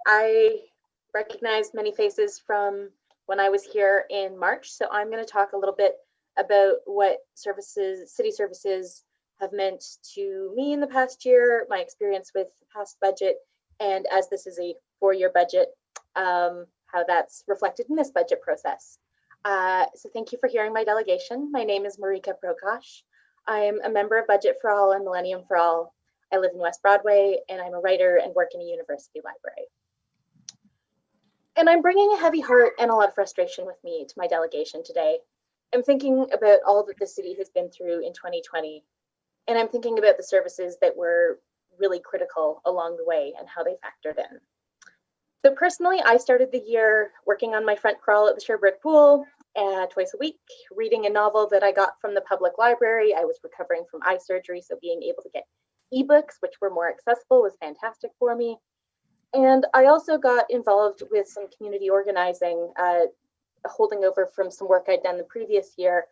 I recognize many faces from when I was here in March, so I'm going to talk a little bit about what city services have meant to me in the past year, my experience with the past budget, and as this is a 4-year budget, how that's reflected in this budget process. So thank you for hearing my delegation. My name is Marika. I'm a member of Budget for All and Millennium for All. I live in West Broadway, and I'm a writer and work in a university library. And I'm bringing a heavy heart and a lot of frustration with me to my delegation today. I'm thinking about all that the city has been through in 2020, and I'm thinking about the services that were really critical along the way and how they factored in. So personally, I started the year working on my front crawl at the Sherbrooke Pool twice a week, reading a novel that I got from the public library. I was recovering from eye surgery, so being able to get ebooks, which were more accessible, was fantastic for me. And I also got involved with some community organizing, holding over from some work I'd done the previous year,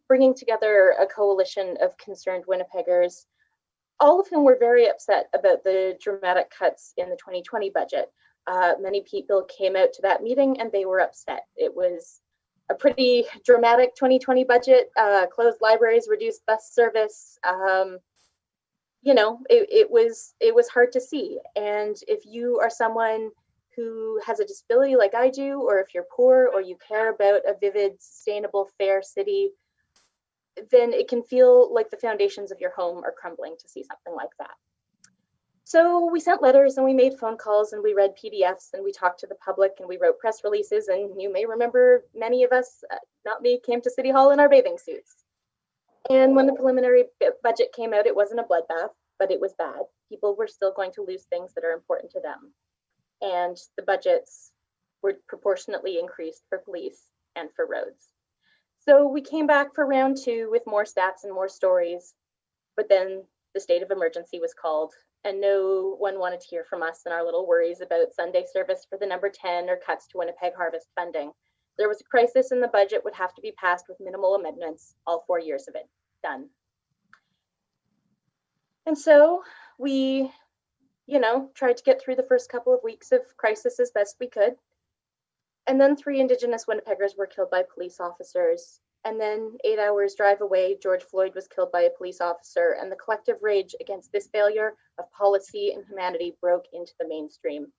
bringing together a coalition of concerned Winnipeggers, all of whom were very upset about the dramatic cuts in the 2020 budget. Many people came out to that meeting and they were upset. It was a pretty dramatic 2020 budget, closed libraries, reduced bus service. It was hard to see. And if you are someone who has a disability like I do, or if you're poor, or you care about a vivid, sustainable, fair city, then it can feel like the foundations of your home are crumbling to see something like that. So we sent letters and we made phone calls and we read PDFs and we talked to the public and we wrote press releases. And you may remember many of us, not me, came to City Hall in our bathing suits. And when the preliminary budget came out, it wasn't a bloodbath, but it was bad. People were still going to lose things that are important to them. And the budgets were proportionately increased for police and for roads. So we came back for round 2 with more stats and more stories, but then the state of emergency was called and no one wanted to hear from us and our little worries about Sunday service for the number 10 or cuts to Winnipeg Harvest funding. There was a crisis and the budget would have to be passed with minimal amendments, all 4 years of it done. And so we, tried to get through the first couple of weeks of crisis as best we could. And then 3 Indigenous Winnipeggers were killed by police officers. And then 8 hours drive away, George Floyd was killed by a police officer, and the collective rage against this failure of policy and humanity broke into the mainstream.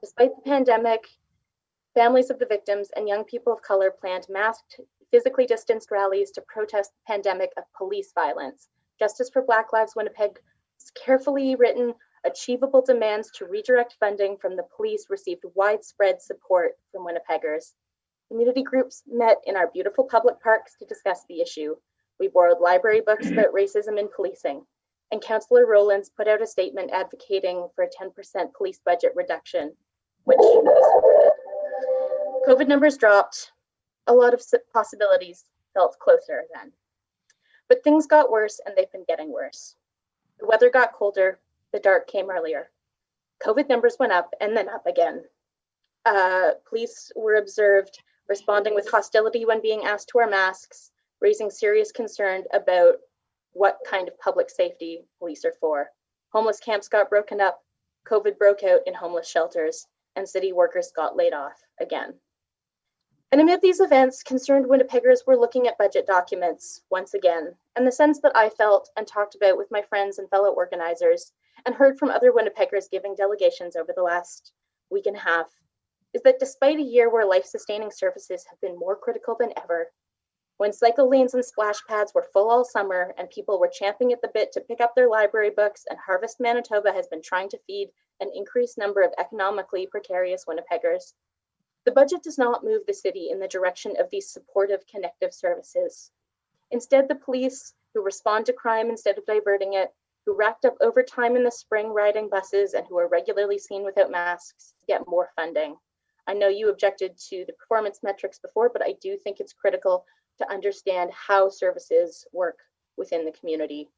Despite the pandemic, families of the victims and young people of color planned masked, physically distanced rallies to protest the pandemic of police violence. Justice for Black Lives Winnipeg's carefully written, achievable demands to redirect funding from the police received widespread support from Winnipeggers. Community groups met in our beautiful public parks to discuss the issue. We borrowed library books about racism in policing, and Councillor Rowlands put out a statement advocating for a 10% police budget reduction, which COVID numbers dropped. A lot of possibilities felt closer then. But things got worse and they've been getting worse. The weather got colder, the dark came earlier. COVID numbers went up and then up again. Police were observed responding with hostility when being asked to wear masks, raising serious concern about what kind of public safety police are for. Homeless camps got broken up, COVID broke out in homeless shelters, and city workers got laid off again. And amid these events, concerned Winnipeggers were looking at budget documents once again, and the sense that I felt and talked about with my friends and fellow organizers, and heard from other Winnipeggers giving delegations over the last week and a half, is that despite a year where life-sustaining services have been more critical than ever, when cycle lanes and splash pads were full all summer and people were champing at the bit to pick up their library books, and Harvest Manitoba has been trying to feed an increased number of economically precarious Winnipeggers, the budget does not move the city in the direction of these supportive, connective services. Instead, the police, who respond to crime instead of diverting it, who racked up overtime in the spring riding buses and who are regularly seen without masks, get more funding. I know you objected to the performance metrics before, but I do think it's critical to understand how services work within the community.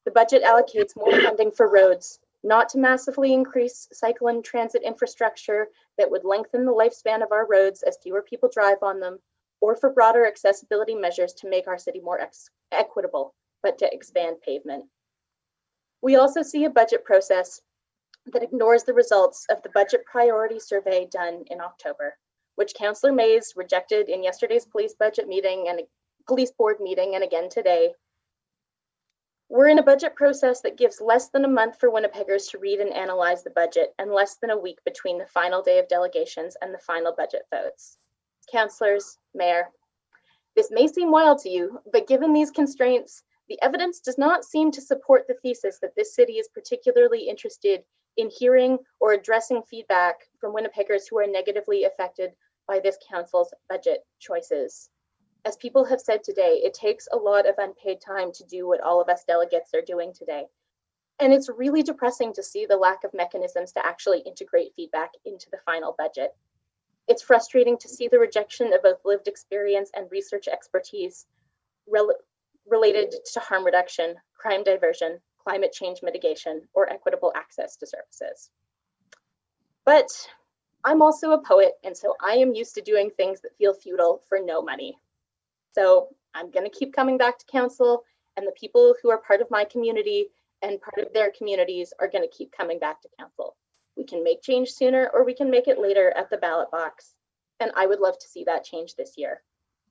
The budget allocates more funding for roads, not to massively increase cycle and transit infrastructure that would lengthen the lifespan of our roads as fewer people drive on them, or for broader accessibility measures to make our city more equitable, but to expand pavement. We also see a budget process that ignores the results of the budget priority survey done in October, which Councillor Mays rejected in yesterday's police budget meeting and police board meeting and again today. We're in a budget process that gives less than a month for Winnipeggers to read and analyze the budget and less than a week between the final day of delegations and the final budget votes. Councillors, Mayor, this may seem wild to you, but given these constraints, the evidence does not seem to support the thesis that this city is particularly interested in hearing or addressing feedback from Winnipeggers who are negatively affected by this council's budget choices. As people have said today, it takes a lot of unpaid time to do what all of us delegates are doing today. And it's really depressing to see the lack of mechanisms to actually integrate feedback into the final budget. It's frustrating to see the rejection of both lived experience and research expertise related to harm reduction, crime diversion, climate change mitigation, or equitable access to services. But I'm also a poet, and so I am used to doing things that feel futile for no money. So I'm going to keep coming back to council, and the people who are part of my community and part of their communities are going to keep coming back to council. We can make change sooner or we can make it later at the ballot box. And I would love to see that change this year.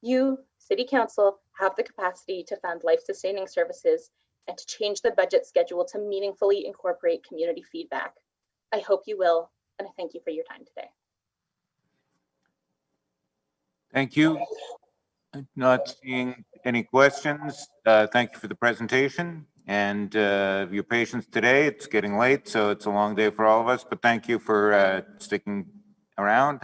You, City Council, have the capacity to fund life-sustaining services and to change the budget schedule to meaningfully incorporate community feedback. I hope you will, and I thank you for your time today. Thank you. Not seeing any questions. Thank you for the presentation and your patience today. It's getting late, so it's a long day for all of us, but thank you for sticking around.